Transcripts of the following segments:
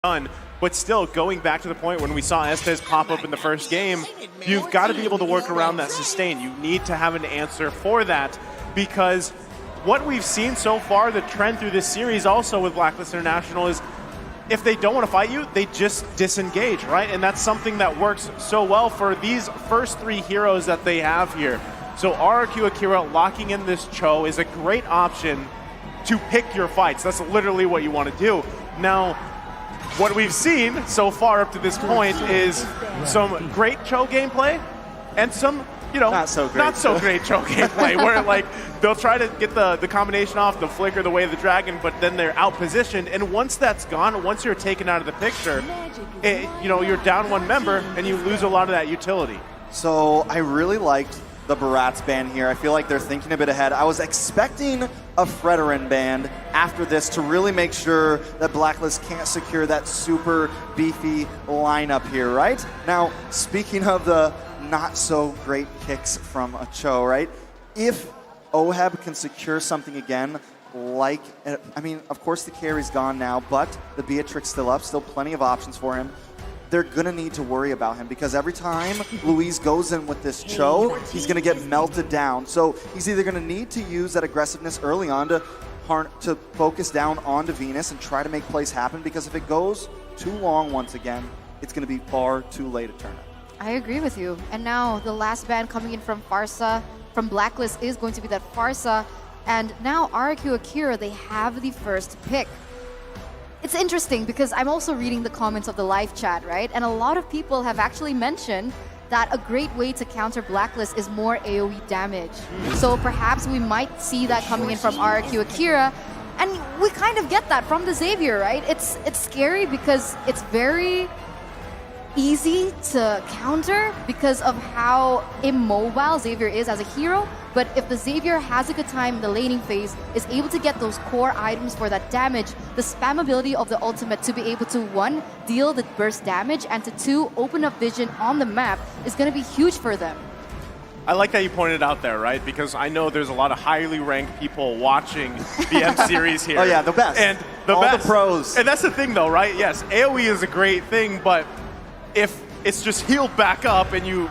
done. But still, going back to the point when we saw Estes pop up in the first game, you've got to be able to work around that sustain. You need to have an answer for that, because what we've seen so far, the trend through this series also with Blacklist International is if they don't want to fight you, they just disengage, right? And that's something that works so well for these first three heroes that they have here. So RRQ Akira locking in this Cho is a great option to pick your fights. That's literally what you want to do. Now, what we've seen so far up to this point is some great Cho gameplay and some, you know, not so great Cho gameplay, where like they'll try to get the combination off, the flicker, the way of the dragon, but then they're out positioned. And once that's gone, once you're taken out of the picture, you know, you're down one member and you lose a lot of that utility. So I really liked the Barat's ban here. I feel like they're thinking a bit ahead. I was expecting a Fredorin ban after this to really make sure that Blacklist can't secure that super beefy lineup here, right? Now, speaking of the not so great kicks from a Cho, right? If Oheb can secure something again, like, I mean, of course the carry's gone now, but the Beatrix still up, still plenty of options for him. They're gonna need to worry about him because every time Luis goes in with this Cho, he's gonna get melted down. So he's either gonna need to use that aggressiveness early on to focus down onto Venus and try to make plays happen, because if it goes too long once again, it's gonna be far too late a turn. I agree with you. And now the last ban coming in from Farsa, from Blacklist, is going to be that Farsa. And now RRQ Akira, they have the first pick. It's interesting because I'm also reading the comments of the live chat, right? And a lot of people have actually mentioned that a great way to counter Blacklist is more AoE damage. So perhaps we might see that coming in from RRQ Akira. And we kind of get that from the Xavier, right? It's scary because it's very easy to counter because of how immobile Xavier is as a hero. But if the Xavier has a good time in the laning phase, is able to get those core items for that damage, the spammability of the ultimate to be able to, 1, deal the burst damage, and to 2, open up vision on the map is going to be huge for them. I like that you pointed out there, right? Because I know there's a lot of highly ranked people watching the M series here. Oh yeah, the best. And all the pros. And that's the thing though, right? Yes, AoE is a great thing, but if it's just healed back up and you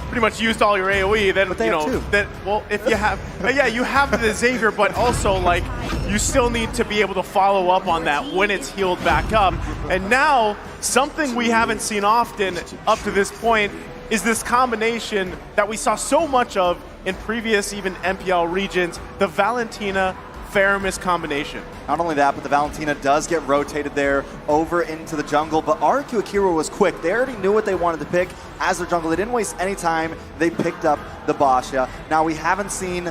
pretty much used all your AoE, then you know that, well, if you have yeah, you have the Xavier, but also like you still need to be able to follow up on that when it's healed back up. And now something we haven't seen often up to this point is this combination that we saw so much of in previous even MPL regions, the Valentina Faramis combination. Not only that, but the Valentina does get rotated there over into the jungle, but RRQ Akira was quick. They already knew what they wanted to pick as their jungle. They didn't waste any time. They picked up the Basha. Now, we haven't seen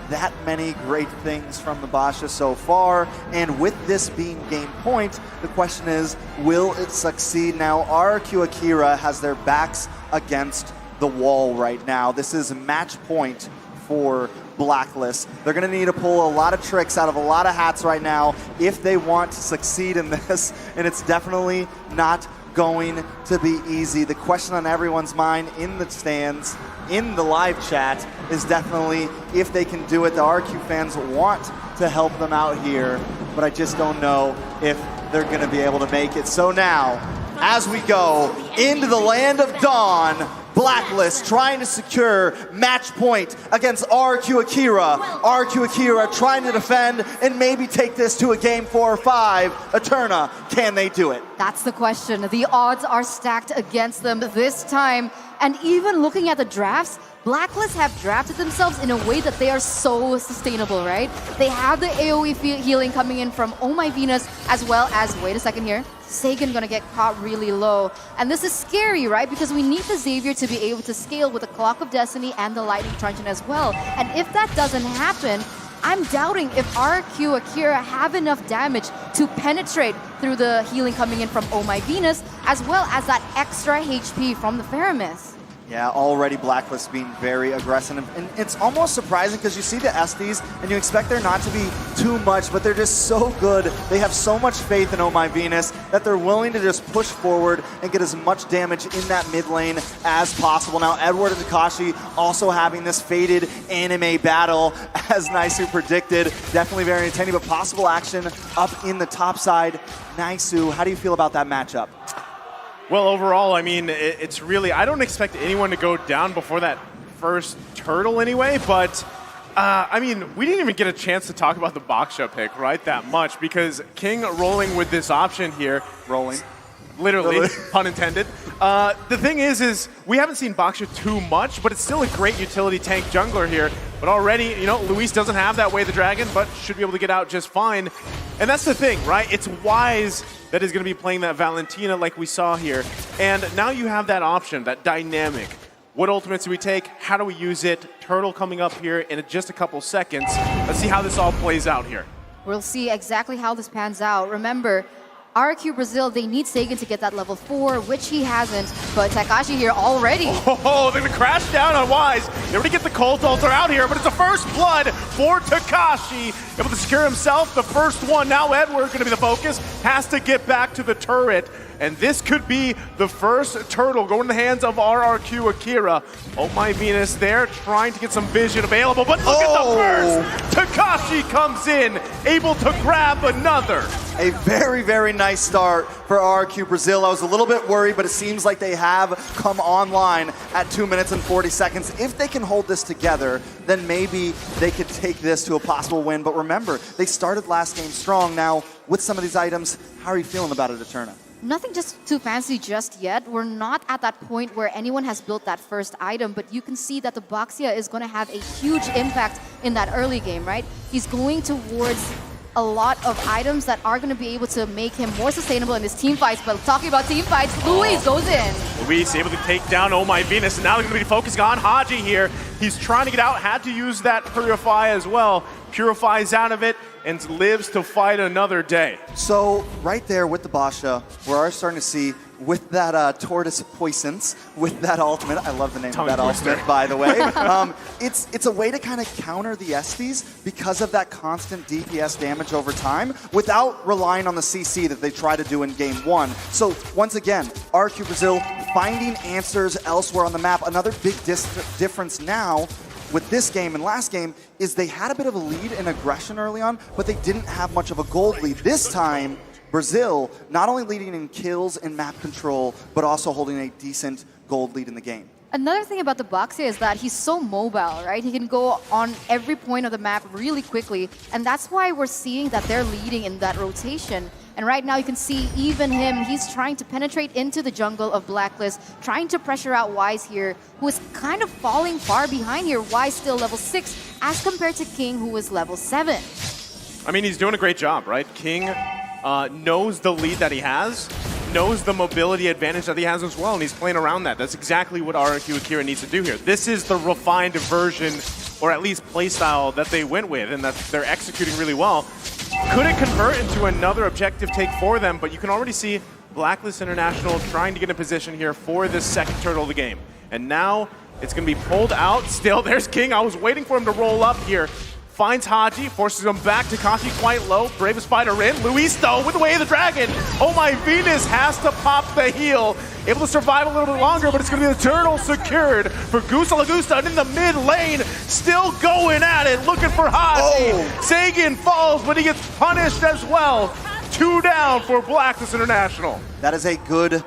that many great things from the Basha so far, and with this being game point, the question is, will it succeed? Now, RRQ Akira has their backs against the wall right now. This is match point for Blacklist. They're going to need to pull a lot of tricks out of a lot of hats right now if they want to succeed in this, and it's definitely not going to be easy. The question on everyone's mind in the stands, in the live chat, is definitely if they can do it. The RQ fans want to help them out here, but I just don't know if they're going to be able to make it. So now, as we go into the land of Dawn, Blacklist trying to secure match point against RRQ Akira. RRQ Akira trying to defend and maybe take this to a game 4 or 5. Eterna, can they do it? That's the question. The odds are stacked against them this time. And even looking at the drafts, Blacklist have drafted themselves in a way that they are so sustainable, right? They have the AoE healing coming in from Oh My Venus, as well as, wait a second here, Sagan gonna get caught really low. And this is scary, right? Because we need the Xavier to be able to scale with the Clock of Destiny and the Lightning Truncheon as well. And if that doesn't happen, I'm doubting if RRQ Akira have enough damage to penetrate through the healing coming in from Oh My Venus, as well as that extra HP from the Faramis. Yeah, already Blacklist being very aggressive. And it's almost surprising because you see the Estes and you expect there not to be too much, but they're just so good. They have so much faith in Oh My Venus that they're willing to just push forward and get as much damage in that mid lane as possible. Now, Edward and Takashi also having this faded anime battle, as Naisu predicted. Definitely very intending, but possible action up in the top side. Naisu, how do you feel about that matchup? Well, overall, I mean, it's really, I don't expect anyone to go down before that first turtle anyway, but I mean, we didn't even get a chance to talk about the Baksha pick, right, that much, because King rolling with this option here. Rolling. Literally, pun intended. The thing is we haven't seen Baksha too much, but it's still a great utility tank jungler here. But already, you know, Luis doesn't have that Way of the Dragon, but should be able to get out just fine. And that's the thing, right? It's Wise that is going to be playing that Valentina like we saw here. And now you have that option, that dynamic. What ultimates do we take? How do we use it? Turtle coming up here in just a couple seconds. Let's see how this all plays out here. We'll see exactly how this pans out. Remember, RRQ Brazil, they need Sagan to get that level 4, which he hasn't, but Takashi here already. Oh, they're gonna crash down on Wise. They already get the Cold Altar out here, but it's a first blood for Takashi. Able to secure himself the first one. Now Edward gonna be the focus. Has to get back to the turret. And this could be the first turtle going in the hands of RRQ Akira. Oh My Venus there, trying to get some vision available, but look at the first! Takashi comes in, able to grab another. A very, very nice start for RRQ Brazil. I was a little bit worried, but it seems like they have come online at 2 minutes and 40 seconds. If they can hold this together, then maybe they could take this to a possible win. But remember, they started last game strong. Now, with some of these items, how are you feeling about it, Eterna? Nothing just too fancy just yet. We're not at that point where anyone has built that first item, but you can see that the Baxia is going to have a huge impact in that early game, right? He's going towards a lot of items that are going to be able to make him more sustainable in his team fights. But talking about team fights, Luis goes in. Luis able to take down Oh My Venus, and now they're going to be focusing on Haji here. He's trying to get out, had to use that Purify as well. Purifies out of it and lives to fight another day. So right there with the Basha, we're starting to see with that Tortoise Poisons, with that ultimate, I love the name of that ultimate, by the way. It's a way to kind of counter the Estes because of that constant DPS damage over time without relying on the CC that they try to do in game 1. So once again, RRQ Brazil finding answers elsewhere on the map. Another big difference now with this game and last game is they had a bit of a lead in aggression early on, but they didn't have much of a gold lead. This time, Brazil not only leading in kills and map control, but also holding a decent gold lead in the game. Another thing about the Baxia is that he's so mobile, right? He can go on every point of the map really quickly, and that's why we're seeing that they're leading in that rotation. And right now you can see even him, he's trying to penetrate into the jungle of Blacklist, trying to pressure out Wise here, who is kind of falling far behind here. Wise still level 6 as compared to King, who is level 7. I mean, he's doing a great job, right? King knows the lead that he has, knows the mobility advantage that he has as well, and he's playing around that. That's exactly what RRQ Akira needs to do here. This is the refined version, or at least playstyle that they went with, and that they're executing really well. Couldn't convert into another objective take for them, but you can already see Blacklist International trying to get in position here for this second turtle of the game. And now it's going to be pulled out. Still, there's King. I was waiting for him to roll up here. Finds Haji, forces him back. Takashi quite low. Bravest fighter in. Luis, though, with the Way of the Dragon. Oh My Venus has to pop the heal. Able to survive a little bit longer, but it's going to be the turtle secured for Gusta Lagusta. And in the mid lane, still going at it, looking for Haji. Oh. Sagan falls, but he gets punished as well. 2 down for Blacklist International. That is a good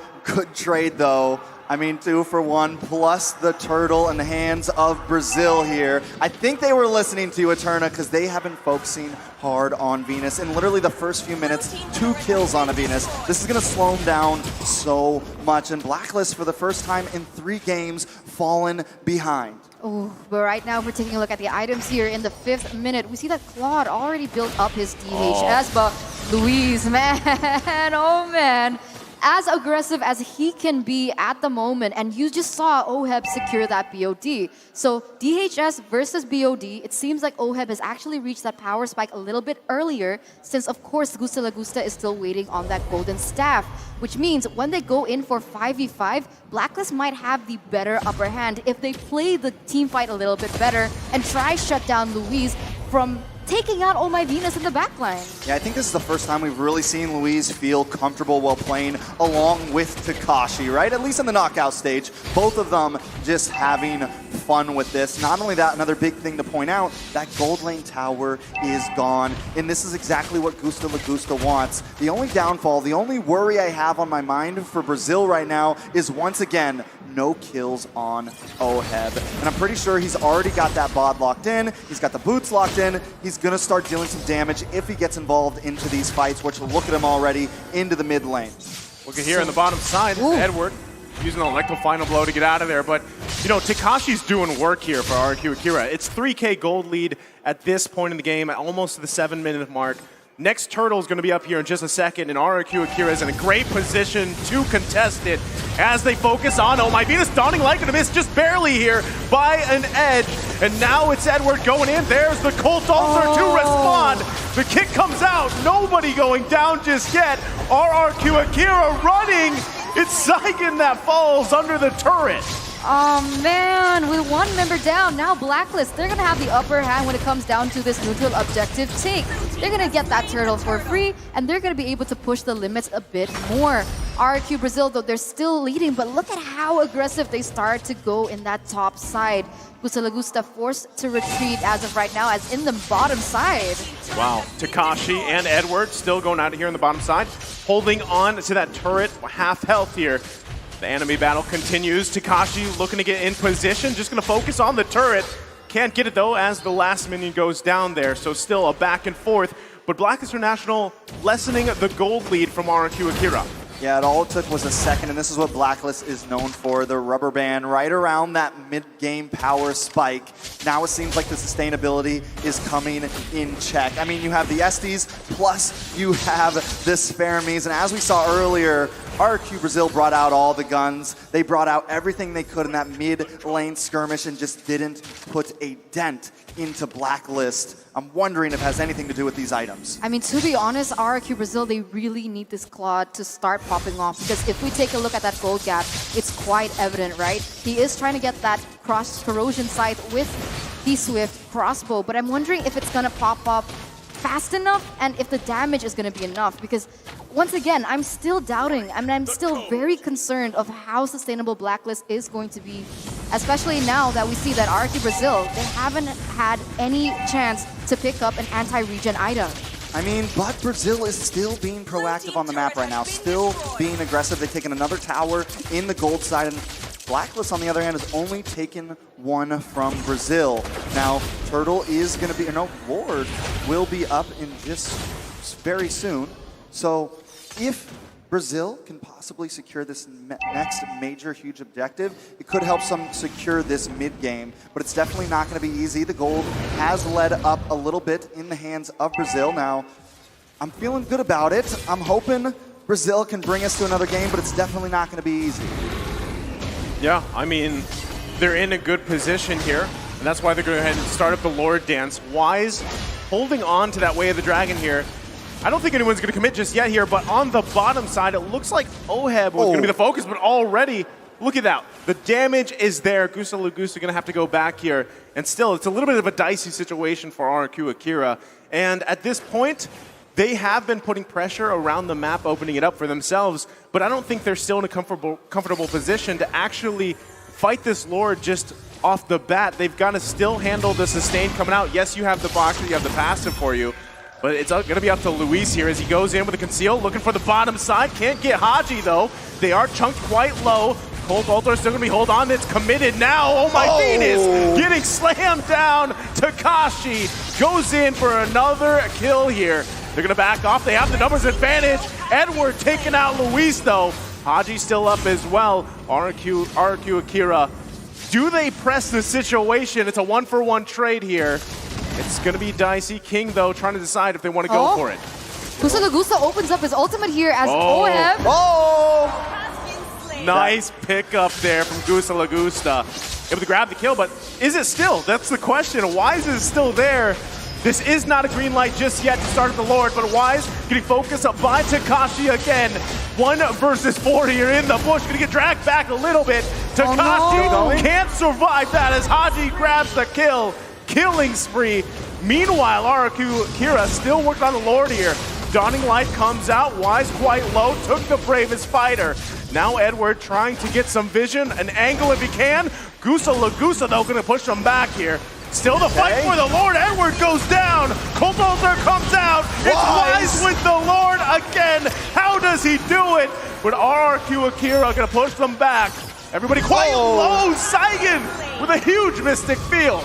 trade, though. I mean, 2 for 1, plus the turtle in the hands of Brazil here. I think they were listening to you, Eterna, because they have been focusing hard on Venus. In literally the first few minutes, 2 kills on a Venus. This is going to slow him down so much. And Blacklist, for the first time in 3 games, fallen behind. Oh, but right now, if we're taking a look at the items here in the 5th minute, we see that Claude already built up his DHS, but Luis, man, oh man. as aggressive as he can be at the moment, and you just saw OHEB secure that BOD. So DHS versus BOD, it seems like OHEB has actually reached that power spike a little bit earlier, since of course Gusta Lagusta is still waiting on that golden staff, which means when they go in for 5v5, Blacklist might have the better upper hand if they play the team fight a little bit better and try shut down Luis from taking out Oh My Venus in the backline. Yeah, I think this is the first time we've really seen Luis feel comfortable while playing along with Takashi, right? At least in the knockout stage. Both of them just having fun with this. Not only that, another big thing to point out, that gold lane tower is gone. And this is exactly what Gusta Lagusta wants. The only downfall, the only worry I have on my mind for Brazil right now is once again, no kills on OHEB. And I'm pretty sure he's already got that bod locked in. He's got the boots locked in. He's going to start dealing some damage if he gets involved into these fights, which look at him already into the mid lane. Look at here on the bottom side, Edward using an electro final blow to get out of there. But, you know, Takashi's doing work here for RRQ Akira. It's 3K gold lead at this point in the game, almost to the 7-minute mark. Next turtle is going to be up here in just a second, and RRQ Akira is in a great position to contest it as they focus on Oh My Venus. Dawning Light going to miss just barely here by an edge, and now it's Edward going in. There's the Colt Ulcer to respond. The kick comes out. Nobody going down just yet. RRQ Akira running. It's Saigon that falls under the turret. Oh man, with one member down, now Blacklist, they're gonna have the upper hand when it comes down to this neutral objective take. They're gonna get that turtle for free, and they're gonna be able to push the limits a bit more. RRQ Brazil, though, they're still leading, but look at how aggressive they start to go in that top side. Gusta Lagusta forced to retreat as of right now, as in the bottom side. Wow, Takashi and Edward still going out of here on the bottom side, holding on to that turret, half health here. The enemy battle continues. Takashi looking to get in position, just going to focus on the turret. Can't get it though as the last minion goes down there, so still a back and forth. But Blacklist International lessening the gold lead from RRQ Akira. Yeah, all it took was a second, and this is what Blacklist is known for, the rubber band right around that mid-game power spike. Now it seems like the sustainability is coming in check. I mean, you have the Estes, plus you have the Supremacy, and as we saw earlier, RRQ Brazil brought out all the guns. They brought out everything they could in that mid-lane skirmish and just didn't put a dent into Blacklist. I'm wondering if it has anything to do with these items. I mean, to be honest, RRQ Brazil, they really need this Claude to start popping off, because if we take a look at that gold gap, it's quite evident, right? He is trying to get that cross corrosion scythe with the Swift crossbow, but I'm wondering if it's gonna pop up fast enough and if the damage is gonna be enough, because once again, I'm still doubting. I mean, I'm still very concerned of how sustainable Blacklist is going to be, especially now that we see that RRQ Brazil, they haven't had any chance to pick up an anti-regen item. I mean, but Brazil is still being proactive on the map right now, still being aggressive. They've taken another tower in the gold side, and Blacklist, on the other hand, has only taken one from Brazil. Now, Turtle is going to be, no, Ward will be up in just very soon. So if Brazil can possibly secure this next major huge objective, it could help some secure this mid-game, but it's definitely not going to be easy. The gold has led up a little bit in the hands of Brazil. Now, I'm feeling good about it. I'm hoping Brazil can bring us to another game, but it's definitely not going to be easy. Yeah, I mean, they're in a good position here, and that's why they're going to go ahead and start up the Lord Dance. Wise holding on to that Way of the Dragon here. I don't think anyone's going to commit just yet here, but on the bottom side, it looks like OHEB was going to be the focus, but already, look at that. The damage is there. Gusta Lagusta going to have to go back here. And still, it's a little bit of a dicey situation for RRQ Akira. And at this point, they have been putting pressure around the map, opening it up for themselves, but I don't think they're still in a comfortable position to actually fight this Lord just off the bat. They've got to still handle the sustain coming out. Yes, you have the box, you have the passive for you, but it's going to be up to Luis here as he goes in with a conceal, looking for the bottom side. Can't get Haji, though. They are chunked quite low. Cold Altar still going to be hold on. It's committed now. Oh my Venus getting slammed down. Takashi goes in for another kill here. They're going to back off. They have the numbers advantage. Edward taking out Luis, though. Haji still up as well. RRQ Akira. Do they press the situation? It's a 1-for-1 trade here. It's going to be dicey. King, though, trying to decide if they want to go for it. Gusta Lagusta opens up his ultimate here as OHEB. nice pickup there from Gusta Lagusta. Able to grab the kill, but is it still? That's the question. Wise is still there. This is not a green light just yet to start at the Lord, but Wise getting focused up by Takashi again. 1 versus 4 here in the bush. Gonna get dragged back a little bit. Takashi can't survive that as Haji grabs the kill. Killing spree. Meanwhile, RRQ Akira still working on the Lord here. Dawning Light comes out. Wise quite low. Took the bravest fighter. Now Edward trying to get some vision, an angle if he can. Gusta Lagusa though gonna push him back here. Still the fight for the Lord. Edward goes down. Colbolter comes out. It's Wise with the Lord again. How does he do it? But RRQ Akira gonna push them back. Everybody quite low. Saigon with a huge Mystic Field.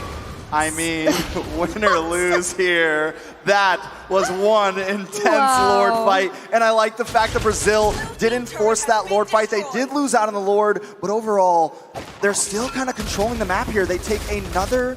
I mean, win or lose here. That was one intense Lord fight. And I like the fact that Brazil didn't force that Lord fight. They did lose out on the Lord, but overall, they're still kind of controlling the map here. They take another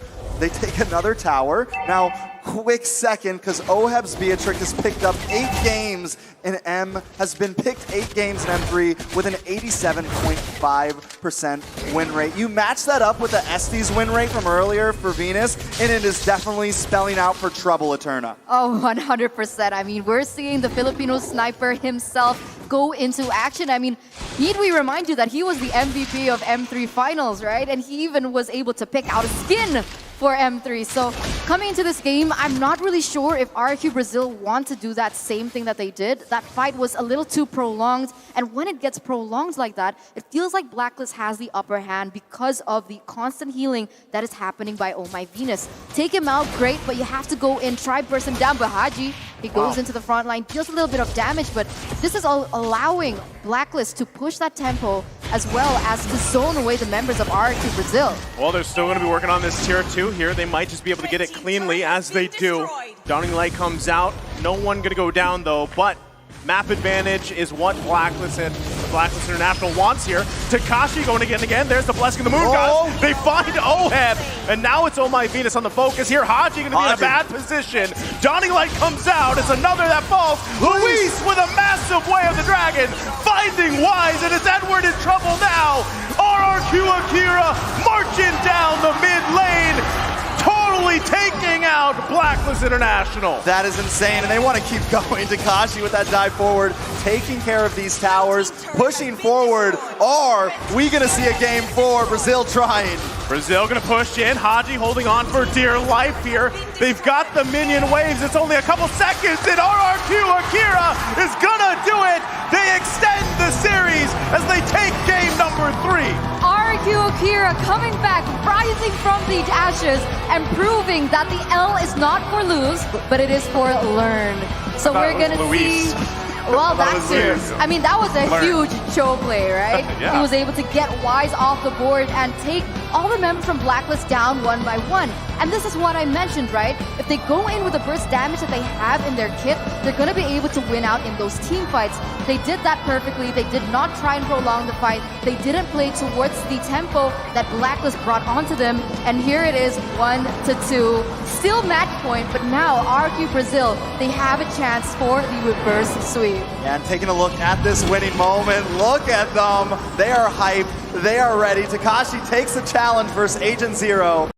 tower. Now, quick second, because Oheb's Beatrix has picked up 8 games in M, has been picked 8 games in M3 with an 87.5% win rate. You match that up with the Estes win rate from earlier for Venus, and it is definitely spelling out for trouble, Eterna. Oh, 100%. I mean, we're seeing the Filipino sniper himself go into action. I mean, need we remind you that he was the MVP of M3 finals, right? And he even was able to pick out a skin for M3. So coming into this game, I'm not really sure if RRQ Brazil want to do that same thing that they did. That fight was a little too prolonged. And when it gets prolonged like that, it feels like Blacklist has the upper hand because of the constant healing that is happening by Oh My Venus. Take him out, great, but you have to go in, try burst him down. But Haji, he goes into the front line, deals a little bit of damage, but this is all allowing Blacklist to push that tempo as well as to zone away the members of RRQ Brazil. Well, they're still going to be working on this tier 2 here. They might just be able to get it cleanly as they do. Dawning Light comes out. No one going to go down though, but map advantage is what Blacklist and the Blacklist International wants here. Takashi going again. There's the Blessing of the Moon Gods. They find Oheb, and now it's Oh My Venus on the focus here. Haji going to be in a bad position. Dawning Light comes out. It's another that falls. Luis with a massive Way of the Dragon, finding Wise, and it's Edward in trouble now. RRQ Akira marching down the mid lane, totally taking out Blacklist International. That is insane, and they want to keep going. Takashi with that dive forward, taking care of these towers, pushing forward. Are we going to see a game 4? Brazil trying. Brazil going to push in. Haji holding on for dear life here. They've got the minion waves. It's only a couple seconds, and RRQ Akira is going to do it. They extend the series as they take game number 3. RRQ Akira coming back, rising from the ashes, and proving that the L is not for lose, but it is for learn. So we're going to see... Well, that too. I mean, that was a huge show play, right? Yeah. He was able to get Wise off the board and take all the members from Blacklist down one by one. And this is what I mentioned, right? If they go in with the burst damage that they have in their kit, they're going to be able to win out in those team fights. They did that perfectly. They did not try and prolong the fight. They didn't play towards the tempo that Blacklist brought onto them. And here it is, 1-2. Still match point, but now RRQ Brazil, they have a chance for the reverse sweep. And taking a look at this winning moment, look at them. They are hyped. They are ready. Takashi takes the challenge versus Agent Zero.